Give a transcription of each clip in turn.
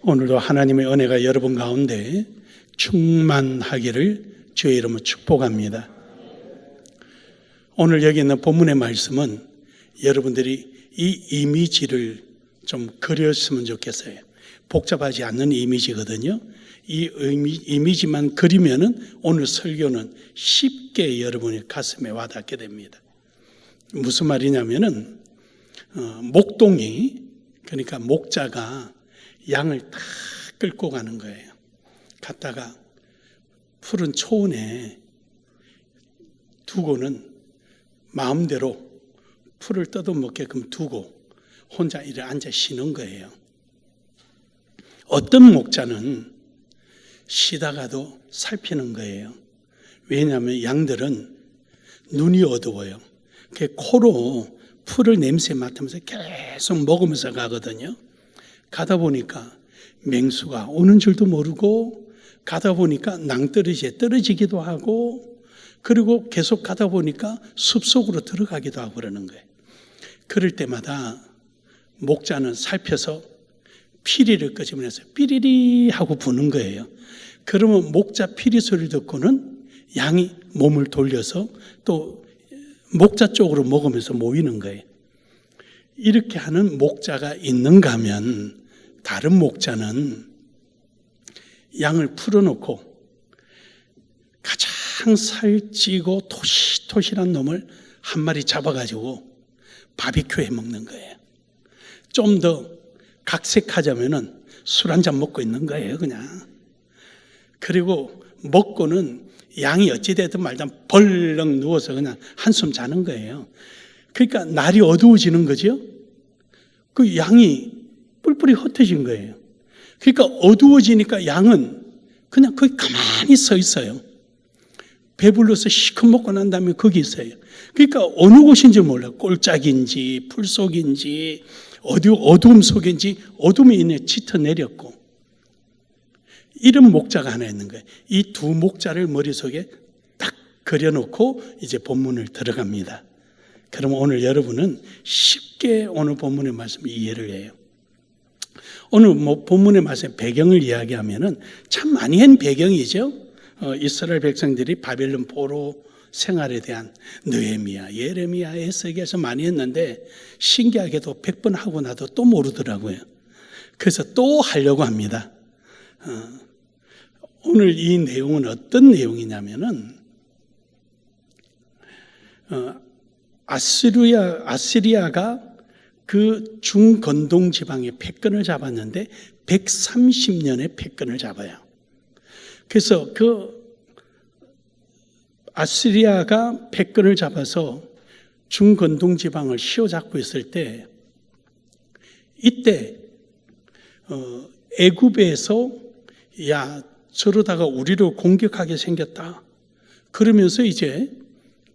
오늘도 하나님의 은혜가 여러분 가운데 충만하기를 주의 이름으로 축복합니다. 오늘 여기 있는 본문의 말씀은 여러분들이 이 이미지를 좀 그렸으면 좋겠어요. 복잡하지 않는 이미지거든요. 이 이미지만 그리면은 오늘 설교는 쉽게 여러분의 가슴에 와닿게 됩니다. 무슨 말이냐면은 목동이, 그러니까 목자가 양을 다 끌고 가는 거예요. 갔다가 푸른 초원에 두고는 마음대로 풀을 뜯어먹게끔 두고 혼자 이래 앉아 쉬는 거예요. 어떤 목자는 쉬다가도 살피는 거예요. 왜냐하면 양들은 눈이 어두워요. 코로 풀을 냄새 맡으면서 계속 먹으면서 가거든요. 가다 보니까 맹수가 오는 줄도 모르고, 가다 보니까 낭떠러지에 떨어지기도 하고, 그리고 계속 가다 보니까 숲속으로 들어가기도 하고 그러는 거예요. 그럴 때마다 목자는 살펴서 피리를 끄집어내서 삐리리 하고 부는 거예요. 그러면 목자 피리 소리를 듣고는 양이 몸을 돌려서 또 목자 쪽으로 먹으면서 모이는 거예요. 이렇게 하는 목자가 있는가 하면 다른 목자는 양을 풀어놓고 가장 살찌고 토실토실한 놈을 한 마리 잡아가지고 바비큐 해 먹는 거예요. 좀 더 각색하자면은 술 한잔 먹고 있는 거예요, 그냥. 그리고 먹고는 양이 어찌되든 말든 벌렁 누워서 그냥 한숨 자는 거예요. 그러니까 날이 어두워지는 거죠. 그 양이 뿔뿔이 흩어진 거예요. 그러니까 어두워지니까 양은 그냥 거기 가만히 서 있어요. 배불러서 시컷 먹고 난 다음에 거기 있어요. 그러니까 어느 곳인지 몰라요. 꼴짝인지 풀속인지 어두움 속인지 어둠이 있네 짙어 내렸고. 이런 목자가 하나 있는 거예요. 이 두 목자를 머릿속에 딱 그려놓고 이제 본문을 들어갑니다. 그러면 오늘 여러분은 쉽게 오늘 본문의 말씀을 이해를 해요. 오늘 본문의 말씀의 배경을 이야기하면은 참 많이 한 배경이죠. 이스라엘 백성들이 바벨론 포로 생활에 대한 느헤미야, 예레미야, 에스겔에서 많이 했는데 신기하게도 100번 하고 나도 또 모르더라고요. 그래서 또 하려고 합니다. 오늘 이 내용은 어떤 내용이냐면은 아시리아가 그 중건동 지방의 패권을 잡았는데 130년의 패권을 잡아요. 그래서 그 아시리아가 패권을 잡아서 중건동 지방을 휘어잡고 있을 때, 이때 애굽에서 야 저러다가 우리를 공격하게 생겼다 그러면서 이제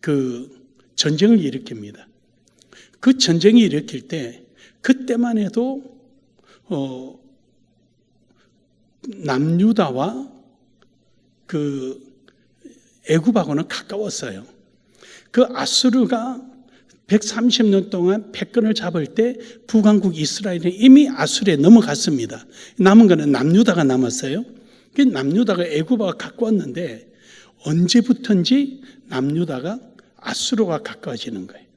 그 전쟁을 일으킵니다. 그 전쟁이 일으킬 때 그때만 해도 남유다와 그 애굽하고는 가까웠어요. 그 아수르가 130년 동안 패권을 잡을 때 북왕국 이스라엘은 이미 아수르에 넘어갔습니다. 남은 거는 남유다가 남았어요. 그 남유다가 애굽하고 가까웠는데 언제부턴지 남유다가 아수르가 가까워지는 거예요.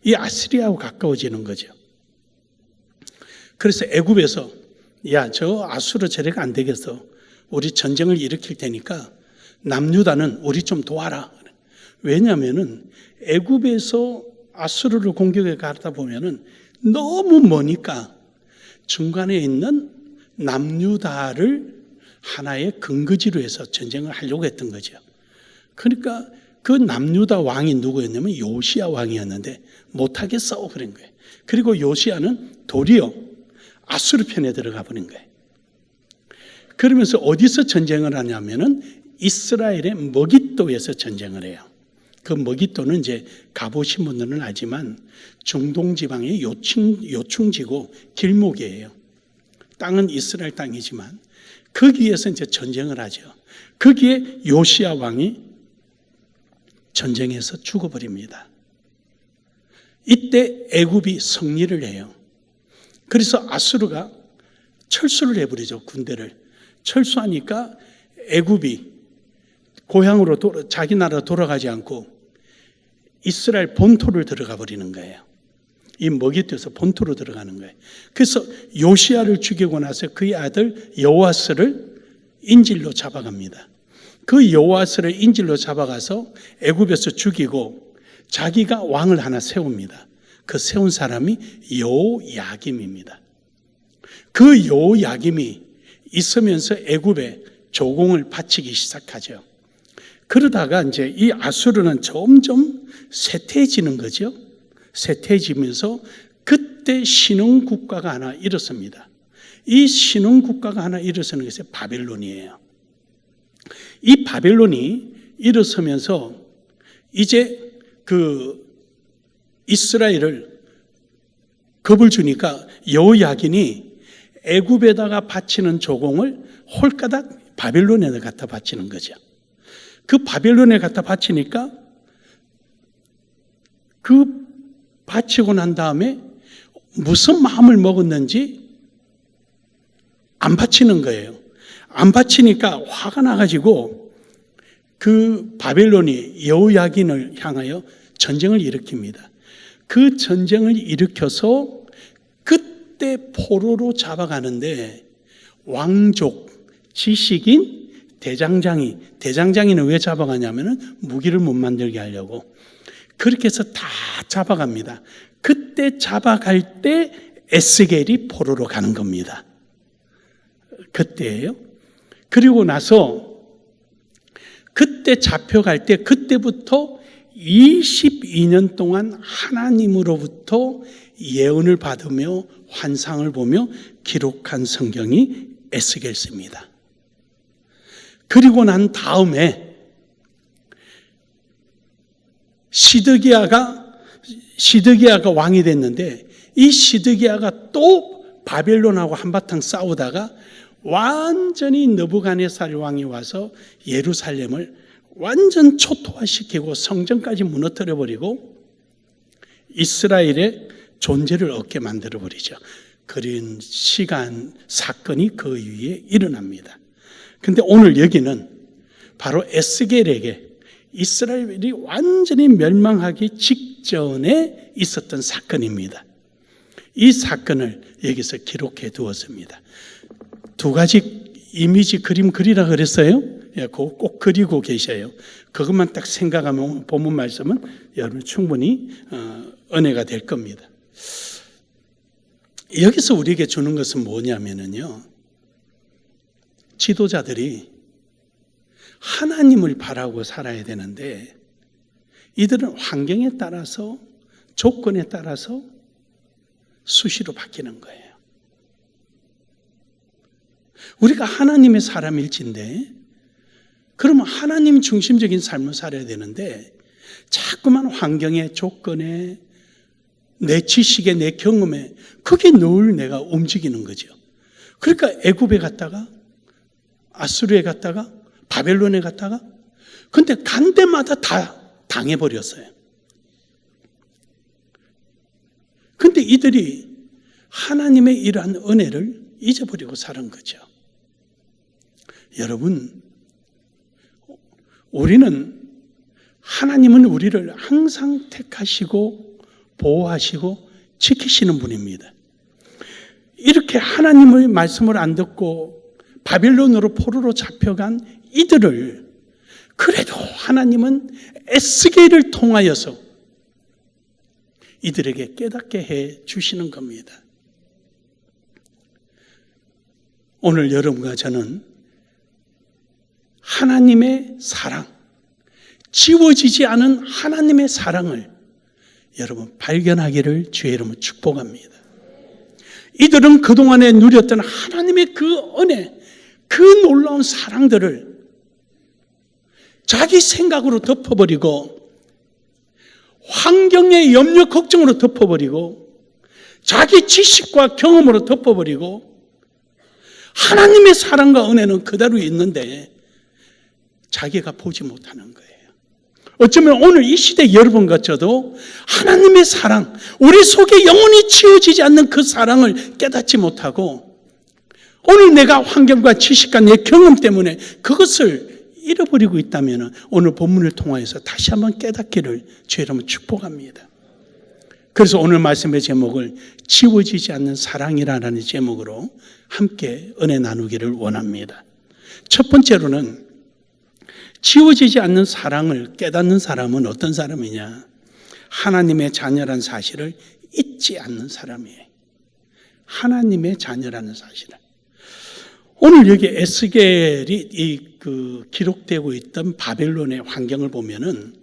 이 아시리아하고 가까워지는 거죠. 그래서 애굽에서 야, 저 아수르 저래가 안 되겠어. 우리 전쟁을 일으킬 테니까 남유다는 우리 좀 도와라. 왜냐하면은 애굽에서 아수르를 공격해 가다 보면은 너무 머니까 중간에 있는 남유다를 하나의 근거지로 해서 전쟁을 하려고 했던 거죠. 그러니까 그 남유다 왕이 누구였냐면 요시야 왕이었는데 못하겠어 그런 거예요. 그리고 요시야는 도리어 아수르 편에 들어가 버린 거예요. 그러면서 어디서 전쟁을 하냐면은 이스라엘의 머깃도에서 전쟁을 해요. 그 머깃도는 이제 가보신 분들은 알지만 중동 지방의 요충지고 길목이에요. 땅은 이스라엘 땅이지만 거기에서 이제 전쟁을 하죠. 거기에 요시야 왕이 전쟁에서 죽어버립니다. 이때 애굽이 승리를 해요. 그래서 아수르가 철수를 해버리죠. 군대를 철수하니까 애굽이 고향으로 자기 나라 돌아가지 않고 이스라엘 본토를 들어가 버리는 거예요. 이 먹이 떼서 본토로 들어가는 거예요. 그래서 요시야를 죽이고 나서 그의 아들 여호아스를 인질로 잡아갑니다. 그 여호아스를 인질로 잡아가서 애굽에서 죽이고 자기가 왕을 하나 세웁니다. 그 세운 사람이 여호야김입니다. 그 여호야김이 있으면서 애굽에 조공을 바치기 시작하죠. 그러다가 이제 이 아수르는 점점 쇠퇴해지는 거죠. 쇠퇴해지면서 그때 신흥국가가 하나 일어섭니다. 이 신흥국가가 하나 일어서는 것이 바벨론이에요. 이 바벨론이 일어서면서 이제 그 이스라엘을 겁을 주니까 여호야긴이 애굽에다가 바치는 조공을 홀가닥 바벨론에 갖다 바치는 거죠. 그 바벨론에 갖다 바치니까 그 바치고 난 다음에 무슨 마음을 먹었는지 안 바치는 거예요. 안 바치니까 화가 나가지고 그 바벨론이 여호야긴을 향하여 전쟁을 일으킵니다. 그 전쟁을 일으켜서 그때 포로로 잡아가는데 왕족, 지식인, 대장장이는 왜 잡아가냐면은 무기를 못 만들게 하려고. 그렇게 해서 다 잡아갑니다. 그때 잡아갈 때 에스겔이 포로로 가는 겁니다. 그때예요. 그리고 나서 그때 잡혀갈 때 그때부터 22년 동안 하나님으로부터 예언을 받으며 환상을 보며 기록한 성경이 에스겔서입니다. 그리고 난 다음에 시드기야가 왕이 됐는데 이 시드기야가 또 바벨론하고 한바탕 싸우다가 완전히 느부갓네살 왕이 와서 예루살렘을 완전 초토화시키고 성전까지 무너뜨려버리고 이스라엘의 존재를 얻게 만들어버리죠. 그런 사건이 그 위에 일어납니다. 근데 오늘 여기는 바로 에스겔에게 이스라엘이 완전히 멸망하기 직전에 있었던 사건입니다. 이 사건을 여기서 기록해 두었습니다. 두 가지 이미지 그림 그리라 그랬어요. 예, 그거 꼭 그리고 계셔요. 그것만 딱 생각하면 본문 말씀은 여러분 충분히 은혜가 될 겁니다. 여기서 우리에게 주는 것은 뭐냐면요, 지도자들이 하나님을 바라고 살아야 되는데 이들은 환경에 따라서 조건에 따라서 수시로 바뀌는 거예요. 우리가 하나님의 사람일진데 그러면 하나님 중심적인 삶을 살아야 되는데 자꾸만 환경에 조건에 내 지식에 내 경험에 그게 늘 내가 움직이는 거죠. 그러니까 애굽에 갔다가 아수르에 갔다가 바벨론에 갔다가 근데 간 데마다 다 당해버렸어요. 근데 이들이 하나님의 이러한 은혜를 잊어버리고 사는 거죠. 여러분, 하나님은 우리를 항상 택하시고 보호하시고 지키시는 분입니다. 이렇게 하나님의 말씀을 안 듣고 바빌론으로 포로로 잡혀간 이들을 그래도 하나님은 에스겔을 통하여서 이들에게 깨닫게 해 주시는 겁니다. 오늘 여러분과 저는 하나님의 사랑, 지워지지 않은 하나님의 사랑을 여러분 발견하기를 주의 이름으로 축복합니다. 이들은 그동안에 누렸던 하나님의 그 은혜, 그 놀라운 사랑들을 자기 생각으로 덮어버리고 환경의 염려 걱정으로 덮어버리고 자기 지식과 경험으로 덮어버리고 하나님의 사랑과 은혜는 그대로 있는데 자기가 보지 못하는 거예요. 어쩌면 오늘 이 시대 여러분과 저도 하나님의 사랑, 우리 속에 영원히 치워지지 않는 그 사랑을 깨닫지 못하고 오늘 내가 환경과 지식과 내 경험 때문에 그것을 잃어버리고 있다면 오늘 본문을 통하여서 다시 한번 깨닫기를 주의 이름으로 축복합니다. 그래서 오늘 말씀의 제목을 지워지지 않는 사랑이라는 제목으로 함께 은혜 나누기를 원합니다. 첫 번째로는 지워지지 않는 사랑을 깨닫는 사람은 어떤 사람이냐? 하나님의 자녀란 사실을 잊지 않는 사람이에요. 하나님의 자녀라는 사실을. 오늘 여기 에스겔이 기록되고 있던 바벨론의 환경을 보면은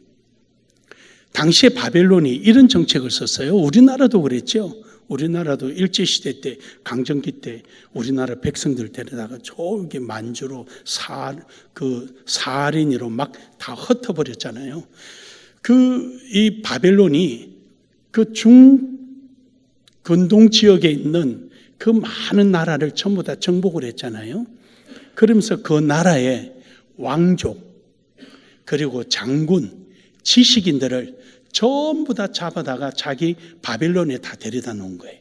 당시에 바벨론이 이런 정책을 썼어요. 우리나라도 그랬죠. 우리나라도 일제시대 때, 강점기 때 우리나라 백성들 데려다가 저기 만주로 사하린으로 막 다 흩어버렸잖아요. 이 바벨론이 그 중근동 지역에 있는 그 많은 나라를 전부 다 정복을 했잖아요. 그러면서 그 나라의 왕족, 그리고 장군, 지식인들을 전부 다 잡아다가 자기 바벨론에 다 데려다 놓은 거예요.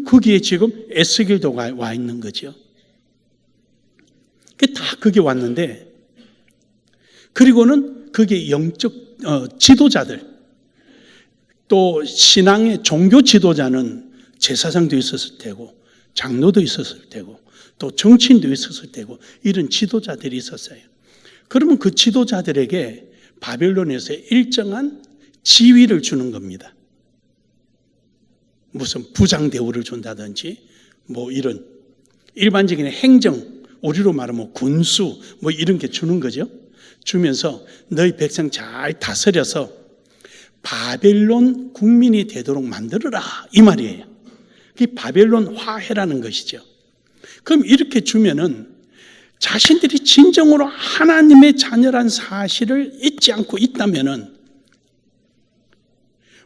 거기에 지금 에스겔도 와 있는 거죠. 다 거기 왔는데, 그리고는 거기에 영적 지도자들, 또 신앙의 종교 지도자는 제사장도 있었을 테고, 장로도 있었을 테고, 또 정치인도 있었을 테고, 이런 지도자들이 있었어요. 그러면 그 지도자들에게 바벨론에서 일정한 지위를 주는 겁니다. 무슨 부장 대우를 준다든지, 뭐 이런 일반적인 행정, 우리로 말하면 군수, 뭐 이런 게 주는 거죠. 주면서 너희 백성 잘 다스려서 바벨론 국민이 되도록 만들어라, 이 말이에요. 그게 바벨론 화해라는 것이죠. 그럼 이렇게 주면은 자신들이 진정으로 하나님의 자녀란 사실을 잊지 않고 있다면은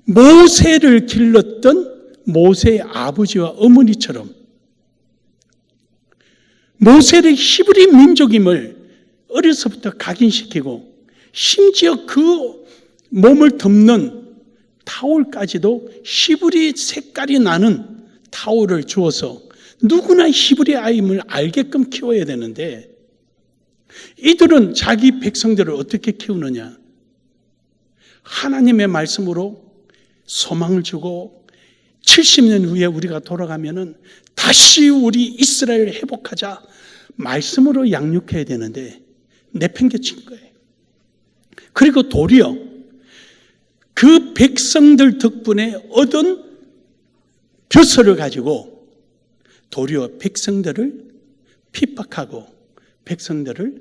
모세를 길렀던 모세의 아버지와 어머니처럼 모세를 히브리 민족임을 어려서부터 각인시키고 심지어 그 몸을 덮는 타올까지도 히브리 색깔이 나는 타올을 주어서 누구나 히브리 아임을 알게끔 키워야 되는데 이들은 자기 백성들을 어떻게 키우느냐? 하나님의 말씀으로 소망을 주고 70년 후에 우리가 돌아가면은 다시 우리 이스라엘을 회복하자 말씀으로 양육해야 되는데 내팽개친 거예요. 그리고 도리어 그 백성들 덕분에 얻은 벼슬을 가지고 도리어 백성들을 핍박하고 백성들을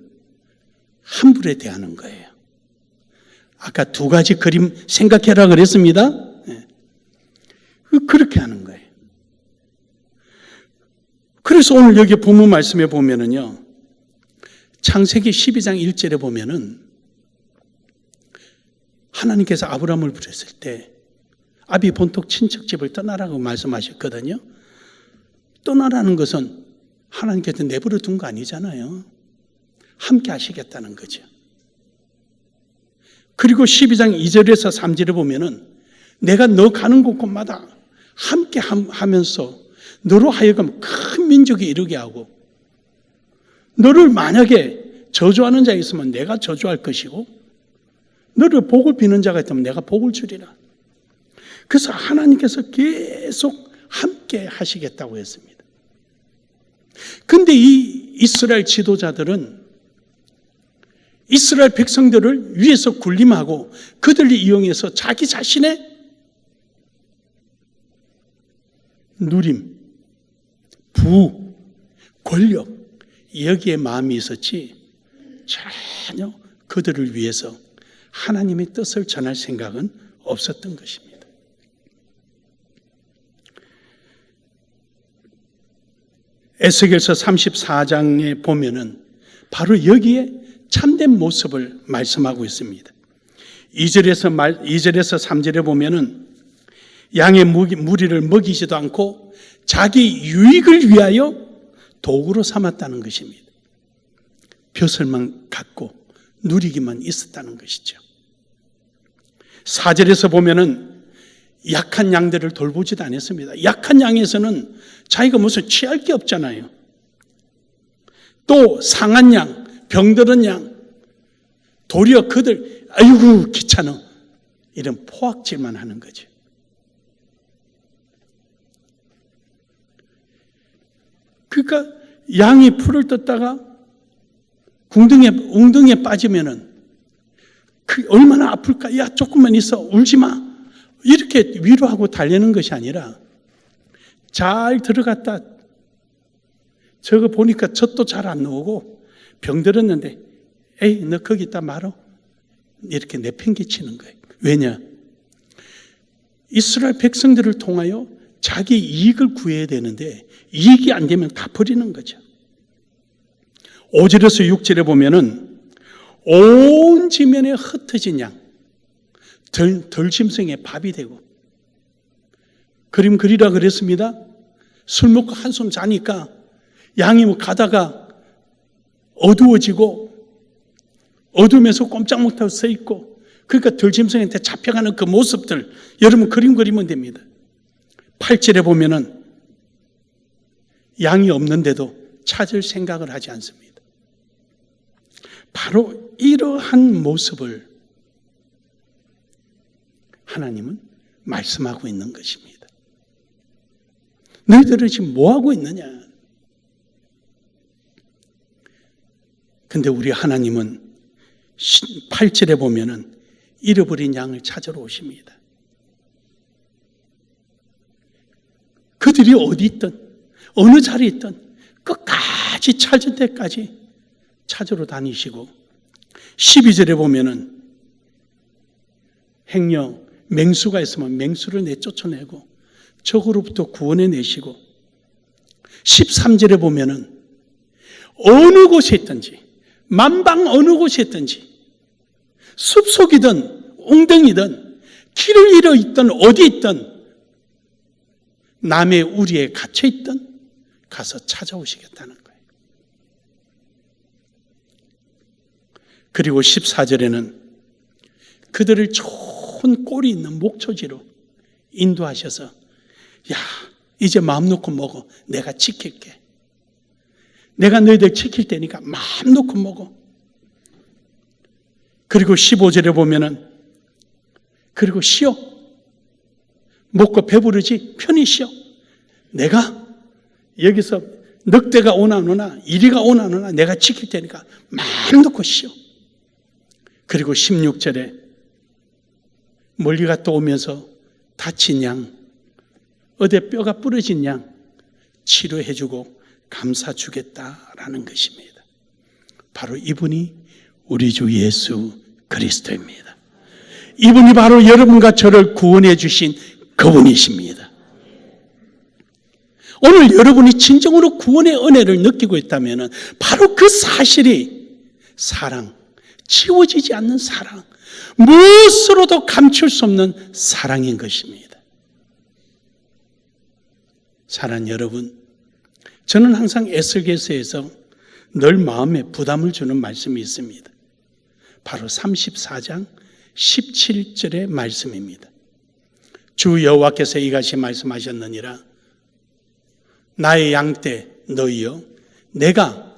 함부로 대하는 거예요. 아까 두 가지 그림 생각해라 그랬습니다. 그렇게 하는 거예요. 그래서 오늘 여기 본문 말씀에 보면은요, 창세기 12장 1절에 보면은 하나님께서 아브라함을 부르셨을 때 아비 본토 친척집을 떠나라고 말씀하셨거든요. 떠나라는 것은 하나님께서 내버려 둔 거 아니잖아요. 함께 하시겠다는 거죠. 그리고 12장 2절에서 3절에 보면은 내가 너 가는 곳곳마다 함께 하면서 너로 하여금 큰 민족이 이루게 하고 너를 만약에 저주하는 자가 있으면 내가 저주할 것이고 너를 복을 비는 자가 있다면 내가 복을 주리라. 그래서 하나님께서 계속 함께 하시겠다고 했습니다. 근데 이 이스라엘 지도자들은 이스라엘 백성들을 위에서 군림하고 그들을 이용해서 자기 자신의 누림, 부, 권력 여기에 마음이 있었지 전혀 그들을 위해서 하나님의 뜻을 전할 생각은 없었던 것입니다. 에스겔서 34장에 보면은 바로 여기에 참된 모습을 말씀하고 있습니다. 2절에서 3절에 보면은 양의 무리를 먹이지도 않고 자기 유익을 위하여 도구로 삼았다는 것입니다. 벼슬만 갖고 누리기만 있었다는 것이죠. 4절에서 보면은 약한 양들을 돌보지도 않았습니다. 약한 양에서는 자기가 무슨 취할 게 없잖아요. 또 상한 양, 병들은 양, 도리어 그들 아이고 귀찮아 이런 포악질만 하는 거죠. 그러니까 양이 풀을 뜯다가 웅덩이에 빠지면은 그 얼마나 아플까? 야 조금만 있어 울지 마 이렇게 위로하고 달래는 것이 아니라 잘 들어갔다 저거 보니까 젖도 잘 안 나오고 병들었는데 에이 너 거기 있다 말어 이렇게 내팽개치는 거예요. 왜냐? 이스라엘 백성들을 통하여 자기 이익을 구해야 되는데 이익이 안 되면 다 버리는 거죠. 5절에서 6절에 보면은 온 지면에 흩어진 양 덜짐승의 밥이 되고 그림 그리라 그랬습니다. 술 먹고 한숨 자니까 양이 가다가 어두워지고 어둠에서 꼼짝 못하고 서 있고 그러니까 덜짐승한테 잡혀가는 그 모습들 여러분 그림 그리면 됩니다. 8절에 보면은 양이 없는데도 찾을 생각을 하지 않습니다. 바로 이러한 모습을 하나님은 말씀하고 있는 것입니다. 너희들은 지금 뭐하고 있느냐? 근데 우리 하나님은 8절에 보면은 잃어버린 양을 찾으러 오십니다. 그들이 어디 있든 어느 자리에 있든 끝까지 찾을 때까지 찾으러 다니시고 12절에 보면은 행여 맹수가 있으면 맹수를 내쫓아내고 적으로부터 구원해 내시고 13절에 보면은 어느 곳에 있든지 만방 어느 곳에 있든지 숲속이든 웅덩이든 길을 잃어 있든 어디 있든 남의 우리에 갇혀 있든 가서 찾아오시겠다는 거예요. 그리고 14절에는 그들을 좋은 꼴이 있는 목초지로 인도하셔서 야 이제 마음 놓고 먹어 내가 지킬게. 내가 너희들 지킬 테니까 마음 놓고 먹어. 그리고 15절에 보면은 그리고 쉬어. 먹고 배부르지 편히 쉬어. 내가 여기서 늑대가 오나 안 오나 이리가 오나 안 오나 내가 지킬 테니까 마음 놓고 쉬어. 그리고 16절에 멀리 갔다 오면서 다친 양 어디 뼈가 부러진 양 치료해주고 감사주겠다라는 것입니다. 바로 이분이 우리 주 예수 그리스도입니다. 이분이 바로 여러분과 저를 구원해 주신 그분이십니다. 오늘 여러분이 진정으로 구원의 은혜를 느끼고 있다면 바로 그 사실이 사랑, 지워지지 않는 사랑, 무엇으로도 감출 수 없는 사랑인 것입니다. 사랑하는 여러분, 저는 항상 에스겔서에서 늘 마음에 부담을 주는 말씀이 있습니다. 바로 34장 17절의 말씀입니다. 주 여호와께서 이같이 말씀하셨느니라. 나의 양떼 너희여 내가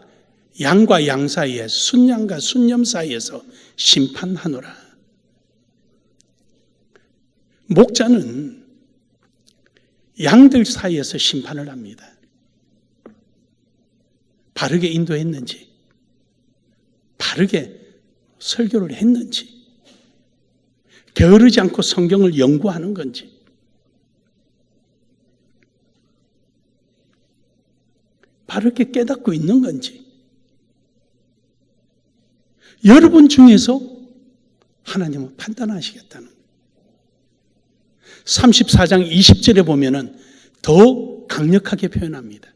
양과 양 사이에 순양과 순염 사이에서 심판하노라. 목자는 양들 사이에서 심판을 합니다. 바르게 인도했는지, 바르게 설교를 했는지, 게으르지 않고 성경을 연구하는 건지, 바르게 깨닫고 있는 건지, 여러분 중에서 하나님은 판단하시겠다는 거예요. 34장 20절에 보면은 더 강력하게 표현합니다.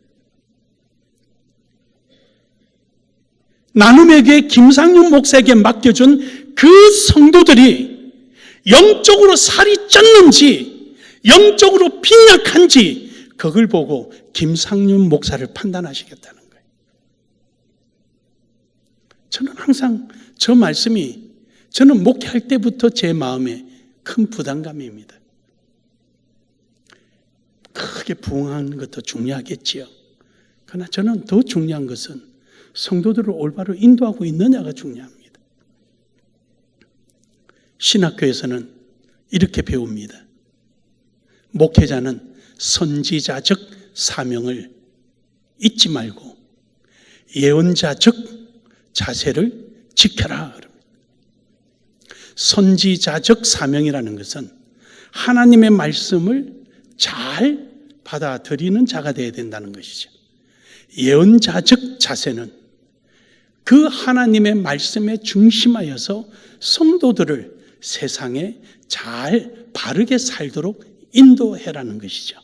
나눔에게 김상윤 목사에게 맡겨준 그 성도들이 영적으로 살이 쪘는지 영적으로 빈약한지 그걸 보고 김상윤 목사를 판단하시겠다는 거예요. 저는 항상 저 말씀이 저는 목회할 때부터 제 마음에 큰 부담감입니다. 크게 부흥하는 것도 중요하겠지요. 그러나 저는 더 중요한 것은 성도들을 올바로 인도하고 있느냐가 중요합니다. 신학교에서는 이렇게 배웁니다. 목회자는 선지자적 사명을 잊지 말고 예언자적 자세를 지켜라. 선지자적 사명이라는 것은 하나님의 말씀을 잘 받아들이는 자가 되어야 된다는 것이죠. 예언자적 자세는 그 하나님의 말씀에 중심하여서 성도들을 세상에 잘 바르게 살도록 인도해라는 것이죠.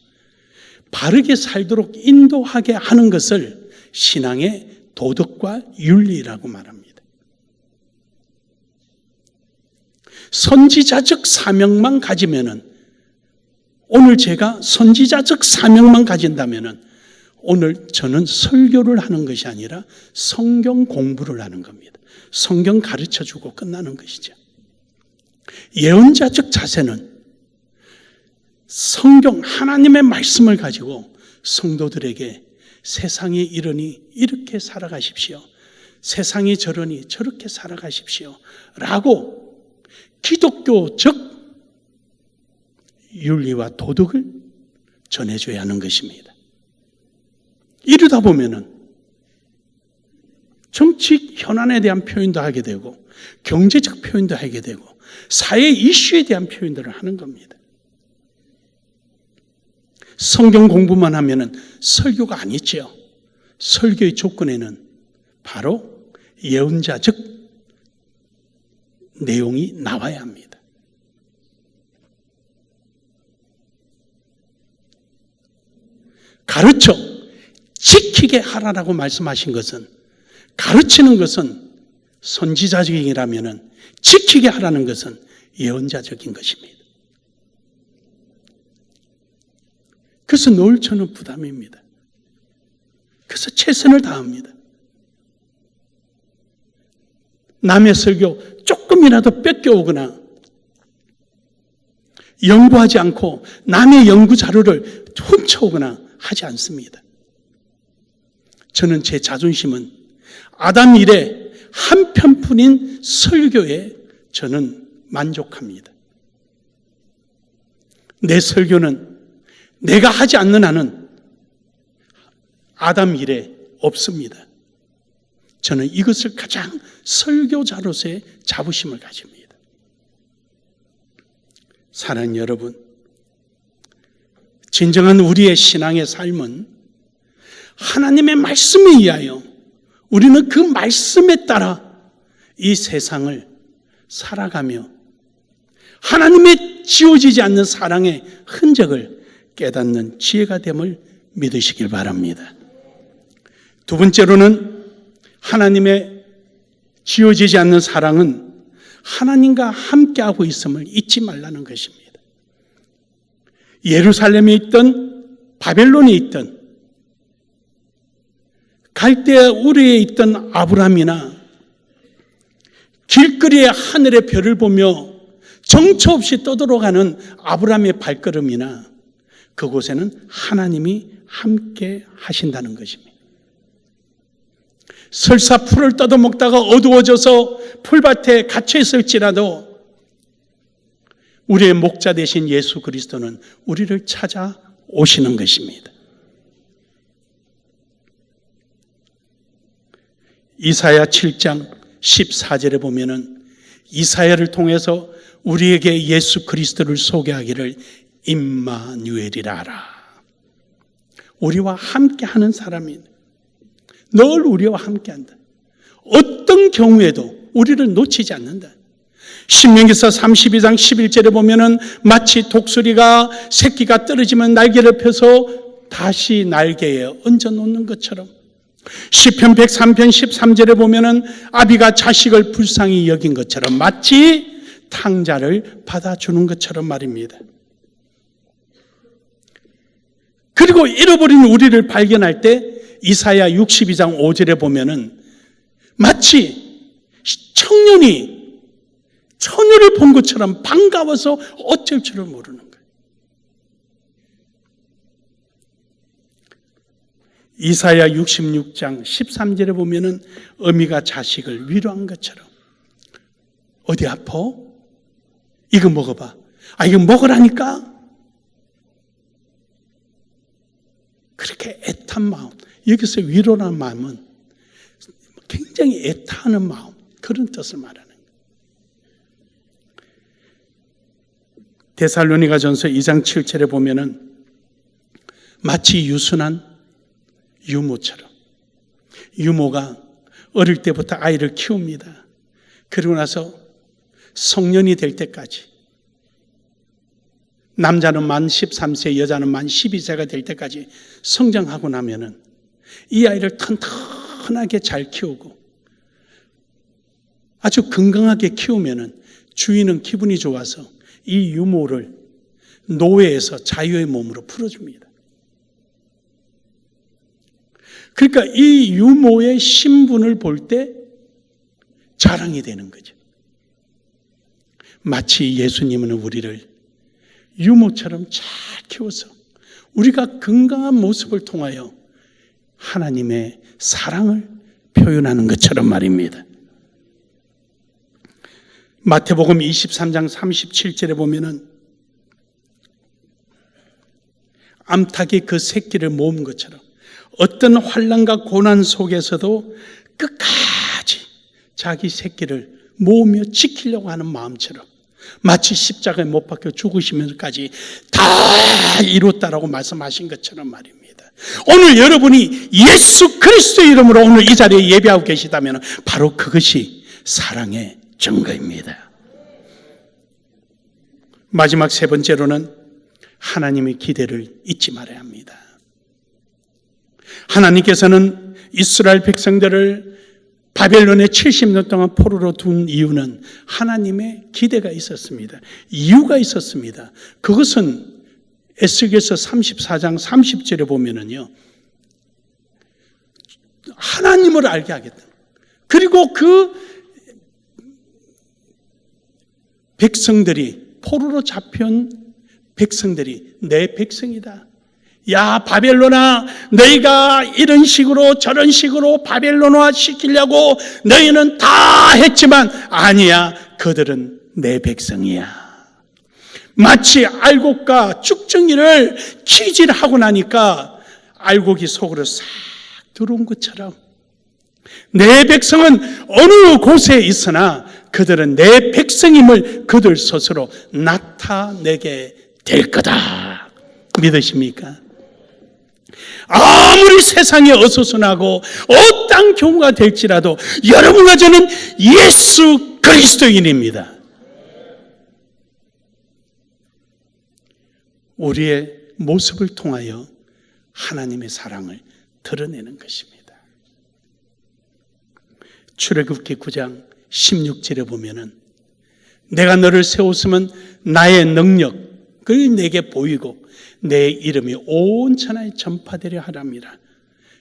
바르게 살도록 인도하게 하는 것을 신앙의 도덕과 윤리라고 말합니다. 선지자적 사명만 가지면은, 오늘 제가 선지자적 사명만 가진다면은 오늘 저는 설교를 하는 것이 아니라 성경 공부를 하는 겁니다. 성경 가르쳐주고 끝나는 것이죠. 예언자적 자세는 성경 하나님의 말씀을 가지고 성도들에게 세상이 이러니 이렇게 살아가십시오. 세상이 저러니 저렇게 살아가십시오. 라고 기독교적 윤리와 도덕을 전해줘야 하는 것입니다. 이러다 보면은 정치 현안에 대한 표현도 하게 되고 경제적 표현도 하게 되고 사회 이슈에 대한 표현들을 하는 겁니다. 성경 공부만 하면은 설교가 아니죠. 설교의 조건에는 바로 예언자적 내용이 나와야 합니다. 가르쳐 지키게 하라라고 말씀하신 것은, 가르치는 것은 선지자적이라면 지키게 하라는 것은 예언자적인 것입니다. 그래서 늘 저는 부담입니다. 그래서 최선을 다합니다. 남의 설교 조금이라도 뺏겨오거나 연구하지 않고 남의 연구 자료를 훔쳐오거나 하지 않습니다. 저는 제 자존심은 아담 이래 한 편뿐인 설교에 저는 만족합니다. 내 설교는 내가 하지 않는 한은 아담 이래 없습니다. 저는 이것을 가장 설교자로서의 자부심을 가집니다. 사랑하는 여러분, 진정한 우리의 신앙의 삶은 하나님의 말씀에 의하여 우리는 그 말씀에 따라 이 세상을 살아가며 하나님의 지워지지 않는 사랑의 흔적을 깨닫는 지혜가 됨을 믿으시길 바랍니다. 두 번째로는 하나님의 지워지지 않는 사랑은 하나님과 함께하고 있음을 잊지 말라는 것입니다. 예루살렘에 있던 바벨론에 있던 갈대아 우르에 있던 아브라함이나 길거리에 하늘의 별을 보며 정처 없이 떠들어가는 아브라함의 발걸음이나 그곳에는 하나님이 함께 하신다는 것입니다. 설사 풀을 뜯어먹다가 어두워져서 풀밭에 갇혀 있을지라도 우리의 목자 되신 예수 그리스도는 우리를 찾아오시는 것입니다. 이사야 7장 14절에 보면은 이사야를 통해서 우리에게 예수 그리스도를 소개하기를 임마누엘이라 하라. 우리와 함께하는 사람이 늘 우리와 함께한다. 어떤 경우에도 우리를 놓치지 않는다. 신명기서 32장 11절에 보면은 마치 독수리가 새끼가 떨어지면 날개를 펴서 다시 날개에 얹어놓는 것처럼, 시편 103편 13절에 보면은 아비가 자식을 불쌍히 여긴 것처럼 마치 탕자를 받아주는 것처럼 말입니다. 그리고 잃어버린 우리를 발견할 때 이사야 62장 5절에 보면은 마치 청년이 처녀를 본 것처럼 반가워서 어쩔 줄을 모르는 거예요. 이사야 66장 13절에 보면은 어미가 자식을 위로한 것처럼, 어디 아파? 이거 먹어봐. 아, 이거 먹으라니까? 그렇게 애탄 마음, 여기서 위로라는 마음은 굉장히 애타는 마음, 그런 뜻을 말하는 거예요. 데살로니가전서 2장 7절에 보면은 마치 유순한 유모처럼, 유모가 어릴 때부터 아이를 키웁니다. 그리고 나서 성년이 될 때까지, 남자는 만 13세, 여자는 만 12세가 될 때까지 성장하고 나면은 이 아이를 튼튼하게 잘 키우고 아주 건강하게 키우면은 주인은 기분이 좋아서 이 유모를 노예에서 자유의 몸으로 풀어줍니다. 그러니까 이 유모의 신분을 볼 때 자랑이 되는 거죠. 마치 예수님은 우리를 유모처럼 잘 키워서 우리가 건강한 모습을 통하여 하나님의 사랑을 표현하는 것처럼 말입니다. 마태복음 23장 37절에 보면은 암탉이 그 새끼를 모은 것처럼 어떤 환난과 고난 속에서도 끝까지 자기 새끼를 모으며 지키려고 하는 마음처럼, 마치 십자가에 못 박혀 죽으시면서까지 다 이뤘다라고 말씀하신 것처럼 말입니다. 오늘 여러분이 예수 그리스도의 이름으로 오늘 이 자리에 예배하고 계시다면 바로 그것이 사랑의 증거입니다. 마지막 세 번째로는 하나님의 기대를 잊지 말아야 합니다. 하나님께서는 이스라엘 백성들을 바벨론에 70년 동안 포로로 둔 이유는 하나님의 기대가 있었습니다. 이유가 있었습니다. 그것은 에스겔서 34장 30절에 보면은요, 하나님을 알게 하겠다. 그리고 그 백성들이, 포로로 잡혀온 백성들이 내 백성이다. 야, 바벨론아, 너희가 이런 식으로 저런 식으로 바벨론화 시키려고 너희는 다 했지만 아니야, 그들은 내 백성이야. 마치 알곡과 쭉정이를 키질하고 나니까 알곡이 속으로 싹 들어온 것처럼 내 백성은 어느 곳에 있으나 그들은 내 백성임을 그들 스스로 나타내게 될 거다. 믿으십니까? 아무리 세상에 어수선하고 어떤 경우가 될지라도 여러분과 저는 예수 그리스도인입니다. 우리의 모습을 통하여 하나님의 사랑을 드러내는 것입니다. 출애굽기 9장 16절에 보면은 내가 너를 세웠으면 나의 능력을 내게 보이고 내 이름이 온 천하에 전파되려 하랍니다.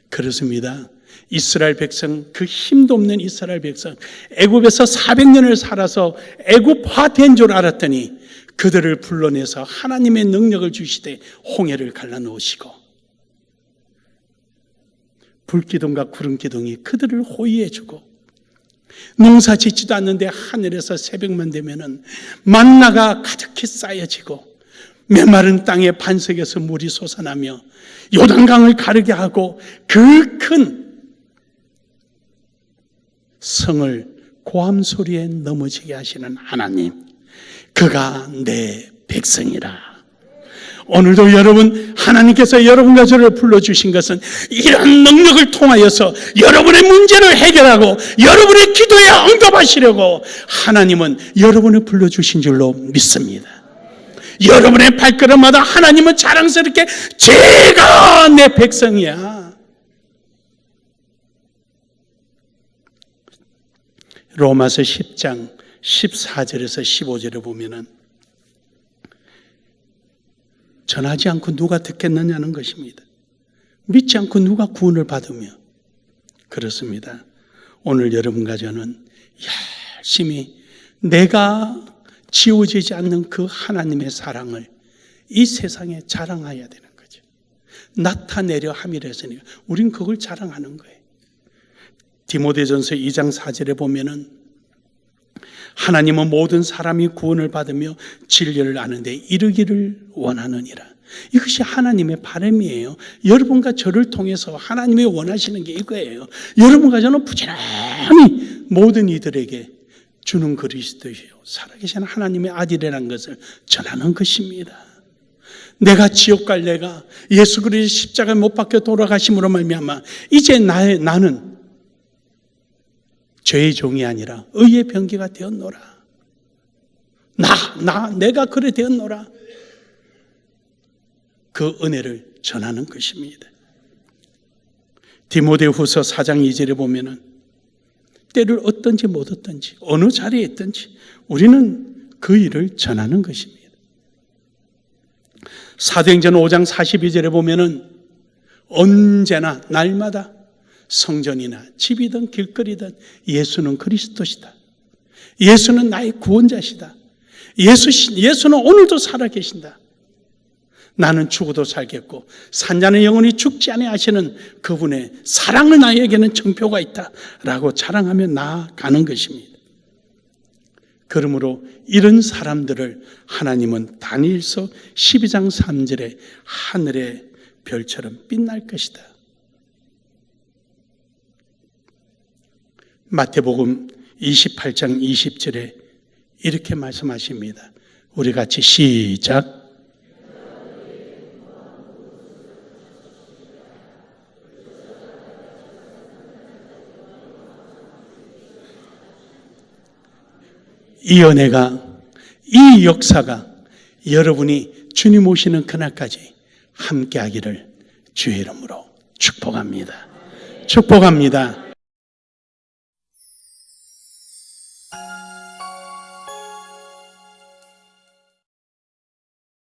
그렇습니다. 이스라엘 백성, 그 힘도 없는 이스라엘 백성, 애굽에서 400년을 살아서 애굽화된 줄 알았더니 그들을 불러내서 하나님의 능력을 주시되 홍해를 갈라놓으시고 불기둥과 구름기둥이 그들을 호위해주고 농사 짓지도 않는데 하늘에서 새벽만 되면은 만나가 가득히 쌓여지고 메마른 땅의 반석에서 물이 솟아나며 요단강을 가르게 하고 그 큰 성을 고함 소리에 넘어지게 하시는 하나님, 그가 내 백성이라. 오늘도 여러분, 하나님께서 여러분과 저를 불러주신 것은 이런 능력을 통하여서 여러분의 문제를 해결하고 여러분의 기도에 응답하시려고 하나님은 여러분을 불러주신 줄로 믿습니다. 여러분의 발걸음마다 하나님은 자랑스럽게 제가 내 백성이야. 로마서 10장 14절에서 15절에 보면은 전하지 않고 누가 듣겠느냐는 것입니다. 믿지 않고 누가 구원을 받으며. 그렇습니다. 오늘 여러분과 저는 열심히 내가 지워지지 않는 그 하나님의 사랑을 이 세상에 자랑해야 되는 거죠. 나타내려 함이라서니까 우린 그걸 자랑하는 거예요. 디모데전서 2장 4절에 보면은 하나님은 모든 사람이 구원을 받으며 진리를 아는데 이르기를 원하느니라. 이것이 하나님의 바람이에요. 여러분과 저를 통해서 하나님이 원하시는 게 이거예요. 여러분과 저는 부지런히 모든 이들에게 주는 그리스도시요 살아계신 하나님의 아들이라는 것을 전하는 것입니다. 내가 지옥 갈 내가 예수 그리스도의 십자가에 못 박혀 돌아가심으로 말미암아 이제 나는 죄의 종이 아니라 의의 병기가 되었노라. 내가 그래 되었노라. 그 은혜를 전하는 것입니다. 디모데후서 4장 2절에 보면은 때를 얻든지 못 얻든지 어느 자리에 있든지 우리는 그 일을 전하는 것입니다. 사도행전 5장 42절에 보면은 언제나 날마다 성전이나 집이든 길거리든 예수는 그리스도시다. 예수는 나의 구원자시다. 예수는 오늘도 살아계신다. 나는 죽어도 살겠고 산자는 영원히 죽지 아니하시는 그분의 사랑을 나에게는 정표가 있다라고 자랑하며 나아가는 것입니다. 그러므로 이런 사람들을 하나님은 다니엘서 12장 3절에 하늘의 별처럼 빛날 것이다. 마태복음 28장 20절에 이렇게 말씀하십니다. 우리 같이 시작. 이 은혜가, 이 역사가 여러분이 주님 오시는 그날까지 함께하기를 주의 이름으로 축복합니다. 축복합니다.